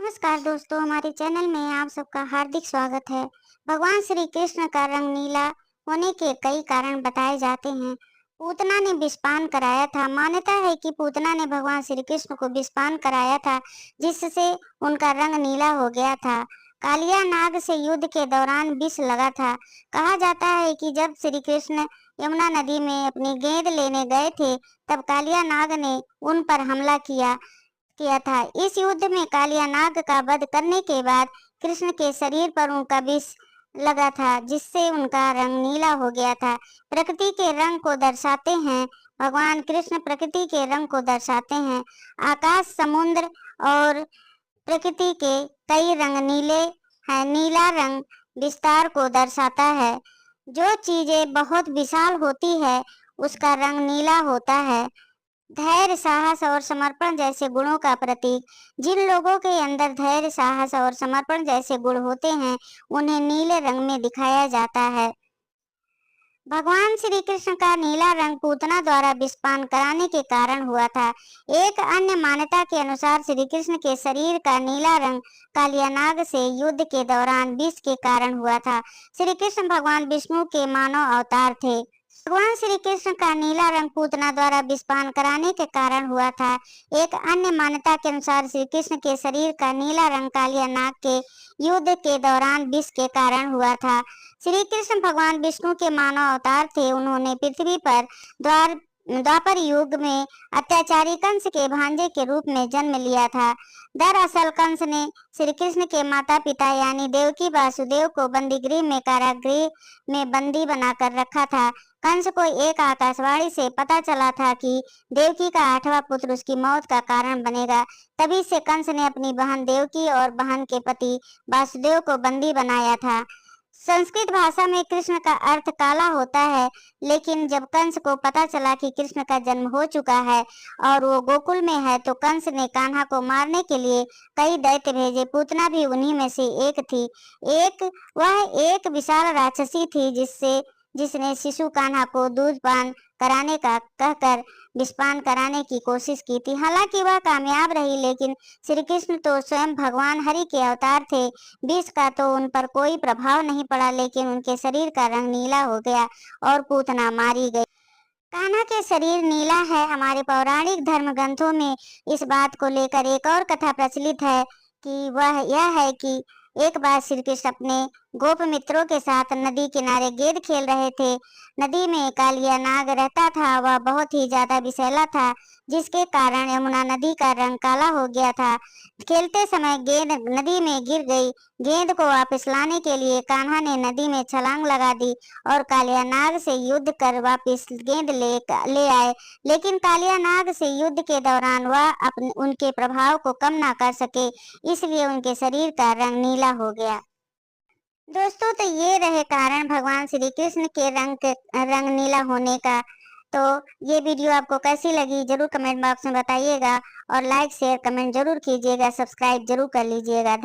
नमस्कार दोस्तों, हमारे चैनल में आप सबका हार्दिक स्वागत है। भगवान श्री कृष्ण का रंग नीला होने के कई कारण बताए जाते हैं। पूतना ने विषपान कराया था। मान्यता है कि पूतना ने भगवान श्री कृष्ण को विषपान कराया था, जिससे उनका रंग नीला हो गया था। कालिया नाग से युद्ध के दौरान विष लगा था। कहा जाता है कि जब श्री कृष्ण यमुना नदी में अपनी गेंद लेने गए थे, तब कालिया नाग ने उन पर हमला किया किया था। इस युद्ध में कालिया नाग का वध करने के बाद कृष्ण के शरीर पर उनका विष लगा था, जिससे उनका रंग नीला हो गया था। प्रकृति के रंग को दर्शाते हैं। भगवान कृष्ण प्रकृति के रंग को दर्शाते हैं। आकाश, समुद्र और प्रकृति के कई रंग नीले हैं। नीला रंग विस्तार को दर्शाता है। जो चीजें बहुत विशाल होती है, उसका रंग नीला होता है। धैर्य, साहस और समर्पण जैसे गुणों का प्रतीक। जिन लोगों के अंदर धैर्य, साहस और समर्पण जैसे गुण होते हैं, उन्हें नीले रंग में दिखाया जाता है। भगवान श्री कृष्ण का नीला रंग पूतना द्वारा विषपान कराने के कारण हुआ था। एक अन्य मान्यता के अनुसार श्री कृष्ण के शरीर का नीला रंग कालियानाग से युद्ध के दौरान विष के कारण हुआ था। श्री कृष्ण भगवान विष्णु के मानव अवतार थे। भगवान श्री कृष्ण का नीला रंग पूतना द्वारा विषपान कराने के कारण हुआ था। एक अन्य मान्यता के अनुसार श्री कृष्ण के शरीर का नीला रंग कालिया नाग के युद्ध के दौरान विष के कारण हुआ था। श्री कृष्ण भगवान विष्णु के मानव अवतार थे। उन्होंने पृथ्वी पर द्वापर युग में अत्याचारी कंस के भांजे के रूप में जन्म लिया था। दरअसल कंस ने श्री कृष्ण के माता पिता यानी देवकी वासुदेव को बंदीगृह में कारागृह में बंदी बनाकर रखा था। कंस को एक आकाशवाणी से पता चला था कि देवकी का 8वां पुत्र उसकी मौत का कारण बनेगा। तभी से कंस ने अपनी बहन देवकी और बहन के पति वासुदेव को बंदी बनाया था। संस्कृत भाषा में कृष्ण का अर्थ काला होता है, लेकिन जब कंस को पता चला कि कृष्ण का जन्म हो चुका है और वो गोकुल में है, तो कंस ने कान्हा को मारने के लिए कई दैत्य भेजे। पूतना भी उन्हीं में से एक थी। वह एक विशाल राक्षसी थी जिसने शिशु कान्हा को दूध पान कराने का कहकर विषपान कराने की कोशिश की थी। हालांकि वह कामयाब रही, लेकिन श्री कृष्ण तो स्वयं भगवान हरि के अवतार थे। विष का तो उन पर कोई प्रभाव नहीं पड़ा, लेकिन उनके शरीर का रंग नीला हो गया और पूतना मारी गई। कान्हा के शरीर नीला है। हमारे पौराणिक धर्म ग्रंथों में इस बात को लेकर एक और कथा प्रचलित है कि वह यह है कि एक बार श्री कृष्ण अपने गोप मित्रों के साथ नदी किनारे गेंद खेल रहे थे। नदी में कालिया नाग रहता था। वह बहुत ही ज्यादा विषैला था, जिसके कारण यमुना नदी का रंग काला हो गया था। खेलते समय गेंद नदी में गिर गई। गेंद को वापस लाने के लिए कान्हा ने नदी में छलांग लगा दी और कालिया नाग से युद्ध कर वापस गेंद ले आए। लेकिन कालिया नाग से युद्ध के दौरान वह उनके प्रभाव को कम ना कर सके, इसलिए उनके शरीर का रंग नीला हो गया। दोस्तों, तो ये रहे कारण भगवान श्री कृष्ण के रंग नीला होने का। तो ये वीडियो आपको कैसी लगी जरूर कमेंट बॉक्स में बताइएगा और लाइक शेयर कमेंट जरूर कीजिएगा, सब्सक्राइब जरूर कर लीजिएगा।